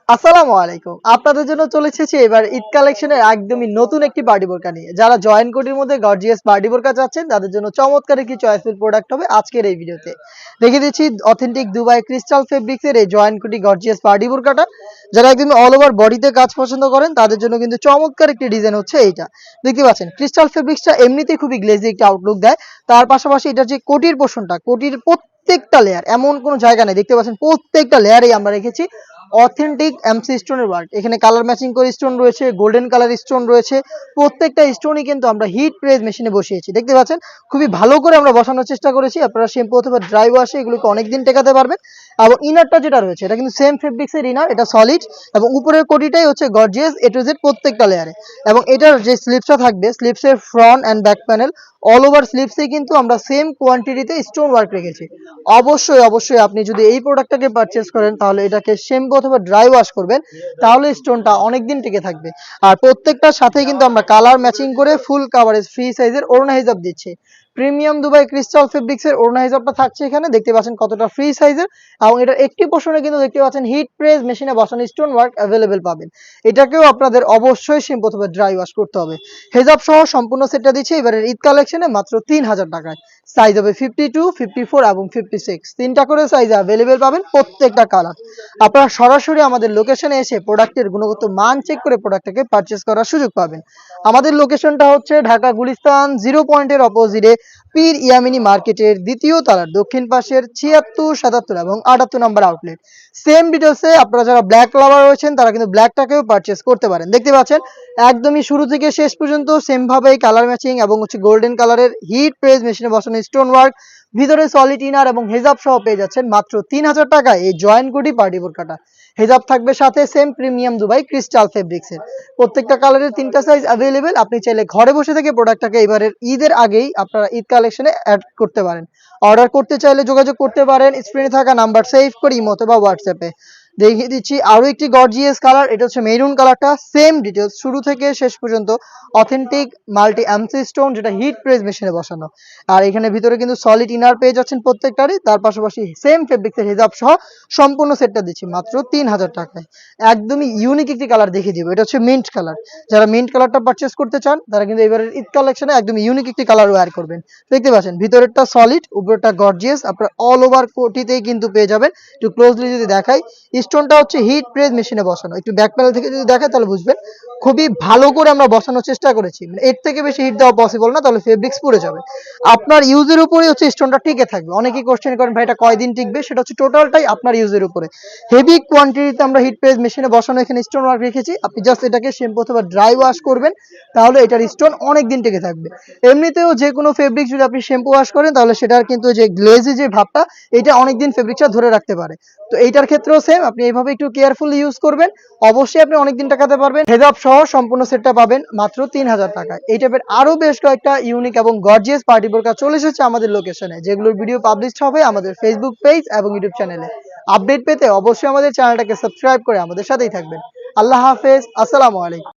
আসসালামু আলাইকুম। আপনাদের জন্য চলে এসেছি এবার ঈদ কালেকশনের একদমই নতুন একটি পার্টি বোরকা নিয়ে। যারা জয়েন কোটির মধ্যে গর্জিয়াস পার্টি বোরকা চাচ্ছেন তাদের জন্য চমৎকার একটি চয়েসফুল প্রোডাক্ট হবে আজকের এই ভিডিওতে। দেখিয়ে দিচ্ছি অথেন্টিক দুবাই ক্রিস্টাল ফেব্রিক্সের এই জয়েন কোটি গর্জিয়াস পার্টি বোরকাটা। যারা একদমই অল ওভার বডিতে কাজ পছন্দ করেন তাদের জন্য কিন্তু চমৎকার একটি ডিজাইন হচ্ছে এইটা। দেখতে পাচ্ছেন ক্রিস্টাল ফেব্রিক্সটা এমনিতেই খুবই গ্লেজি একটা আউটলুক দেয়। তার পাশাপাশি এটার যে কোটির পোরশনটা, কোটির প্রত্যেকটা লেয়ার এমন কোনো জায়গা নেই। দেখতে পাচ্ছেন প্রত্যেকটা লেয়ারেই আমরা রেখেছি অথেন্টিক এমসি স্টোনের ওয়ার্ক। এখানে কালার ম্যাচিং করে স্টোন রয়েছে, গোল্ডেন কালার স্টোন রয়েছে। প্রত্যেকটা স্টোনই কিন্তু আমরা হিট প্রেস মেশিনে বসিয়েছি। দেখতে পাচ্ছেন খুবই ভালো করে আমরা বসানোর চেষ্টা করেছি। আপনারা শ্যাম্পু অথবা ড্রাই ওয়াশে এগুলোকে অনেকদিন টেকাতে পারবেন। এবং ইনারটা যেটা রয়েছে এটা কিন্তু সেম ফেব্রিক্সের ইনার, এটা সলিড এবং উপরের কোটিটাই হচ্ছে গর্জিয়াস এ টু জেড প্রত্যেকটা লেয়ারে। এবং এটার যে স্লিপসটা থাকবে, স্লিপসের front and back panel all over স্লিপসে কিন্তু আমরা সেম কোয়ান্টিটিতে স্টোন ওয়ার্ক রেখেছি। অবশ্যই আপনি যদি এই প্রোডাক্টটাকে পারচেজ করেন তাহলে এটাকে শ্যাম্পু অথবা ড্রাই ওয়াশ করবেন, তাহলে স্টোনটা অনেকদিন টিকে থাকবে। আর প্রত্যেকটার সাথে কিন্তু আমরা কালার ম্যাচিং করে ফুল কাভারেজ ফ্রি সাইজের ওড়না হিজাব দিচ্ছি। প্রিমিয়াম দুবাই ক্রিস্টাল ফেব্রিক্সের ওড়না হিজাবটা থাকছে এখানে, দেখতে পাচ্ছেন কতটা ফ্রি সাইজের। এবং এটার একটি পোর্শনে কিন্তু দেখতে পাচ্ছেন হিট প্রেস মেশিনে বসানো স্টোন ওয়ার্ক অ্যাভেলেবেল পাবেন। এটাকেও আপনাদের অবশ্যই শ্যাম্পু অথবা ড্রাই ওয়াশ করতে হবে। হেজাব সহ সম্পূর্ণ সেটটা দিচ্ছে এবারের ঈদ কালেকশনে মাত্র 3000 টাকায়। সাইজ হবে 52, 54 এবং 56, তিনটা করে সাইজ অ্যাভেলেবেল পাবেন, প্রত্যেকটা কালার। আপনারা সরাসরি আমাদের লোকেশনে এসে প্রোডাক্টের গুণগত মান চেক করে প্রোডাক্টটাকে পারচেজ করার সুযোগ পাবেন। আমাদের লোকেশনটা হচ্ছে ঢাকা গুলিস্তান 0 পয়েন্টের অপোজিটে পীর ইয়ামিনী মার্কেটের দ্বিতীয় তলার দক্ষিণ পাশের 76, 77 এবং 78 নম্বর আউটলেট। সেম ডিটেলসে আপনারা যারা ব্ল্যাক লাভার রয়েছেন তারা কিন্তু ব্ল্যাকটাকেও পারচেজ করতে পারেন। দেখতে পাচ্ছেন একদমই শুরু থেকে শেষ পর্যন্ত সেম ভাবেই কালার ম্যাচিং এবং হচ্ছে গোল্ডেন কালারের হিট প্রেস মেশিনে বসানো স্টোন ওয়ার্ক, ভিতরে সলিড ইনার এবং হেজাব সহ পেয়ে যাচ্ছেন মাত্র 3000 টাকায় এই জয়েন্ট কোটি পার্টি বোরকাটা। হেজাব থাকবে সাথে সেম প্রিমিয়াম দুবাই ক্রিস্টাল ফেব্রিক্সের। প্রত্যেকটা কালারের তিনটা সাইজ অ্যাভেলেবেল। আপনি চাইলে ঘরে বসে থেকে প্রোডাক্টটাকে এবারের ঈদের আগেই আপনারা ঈদ কালেকশনে অ্যাড করতে পারেন। অর্ডার করতে চাইলে যোগাযোগ করতে পারেন স্ক্রিনে থাকা নাম্বার সেভ করে ইমো অথবা হোয়াটসঅ্যাপে। দেখিয়ে দিচ্ছি আরো একটি গর্জিয়াস কালার, এটা হচ্ছে মেরুন কালারটা। সেম ডিটেলস শুরু থেকে শেষ পর্যন্ত অথেন্টিক মাল্টি এমসি স্টোন, যেটা হিট প্রেস মেশিনে বসানো। আর এখানে ভিতরে কিন্তু সলিড ইনার পেয়ে যাচ্ছেন প্রত্যেকটারই। তার পাশাপাশি সেম ফেব্রিক্সের হিজাব সহ সম্পূর্ণ সেটটা দিচ্ছি মাত্র 3000 টাকায়। একদমই ইউনিক একটি কালার দেখিয়ে দিব, এটা হচ্ছে মিন্ট কালার। যারা মিন্ট কালারটা পারচেস করতে চান তারা কিন্তু এবারের ঈদ কালেকশনে একদম ইউনিক একটি কালার ওয়্যার করবেন। দেখতে পাচ্ছেন ভিতরেরটা সলিড, উপরেরটা গর্জিয়াস। আপনার অল ওভার কোটিতেই কিন্তু পেয়ে যাবেন। একটু ক্লোজলি যদি দেখাই, স্টোনটা হচ্ছে হিট প্রেস মেশিনে বসানো। একটু ব্যাক প্যানেল থেকে যদি দেখায় তাহলে বুঝবেন খুবই ভালো করে আমরা বসানোর চেষ্টা করেছি। মানে এর থেকে বেশি হিট দেওয়া পসিবল না, তাহলে ফেব্রিক্স পুড়ে যাবে। আপনার ইউজের উপরেই হচ্ছে স্টোনটা টিকে থাকবে। অনেকেই কোশ্চেন করেন ভাই এটা কয়দিন টিকবে, সেটা হচ্ছে টোটালটাই আপনার ইউজের উপরে। হেভি কোয়ান্টিটিতে আমরা হিট প্রেস মেশিনে বসানো এখানে স্টোন ওয়ার্ক রেখেছি। আপনি জাস্ট এটাকে শ্যাম্পু অথবা ড্রাই ওয়াশ করবেন, তাহলে এটার স্টোন অনেক দিন টিকে থাকবে। এমনিতেও যে কোনো ফেব্রিক যদি আপনি শ্যাম্পু ওয়াশ করেন তাহলে সেটার কিন্তু যে গ্লেজি যে ভাবটা, এটা অনেকদিন ফেব্রিকটা ধরে রাখতে পারে। তো এইটার ক্ষেত্রেও সেম, আপনি এইভাবে একটু কেয়ারফুলি ইউজ করবেন, অবশ্যই আপনি অনেকদিন টাকাতে পারবেন। হেজাব সহ সম্পূর্ণ সেটটা পাবেন মাত্র 3000 টাকায়। এই টাইপের আরো বেশ কয়েকটা ইউনিক এবং গর্জিয়াস পার্টি বোরকা চলে এসেছে আমাদের লোকেশনে, যেগুলোর ভিডিও পাবলিশ হবে আমাদের ফেসবুক পেজ এবং ইউটিউব চ্যানেলে। আপডেট পেতে অবশ্যই আমাদের চ্যানেলটাকে সাবস্ক্রাইব করে আমাদের সাথেই থাকবেন। আল্লাহ হাফেজ, আসসালামু আলাইকুম।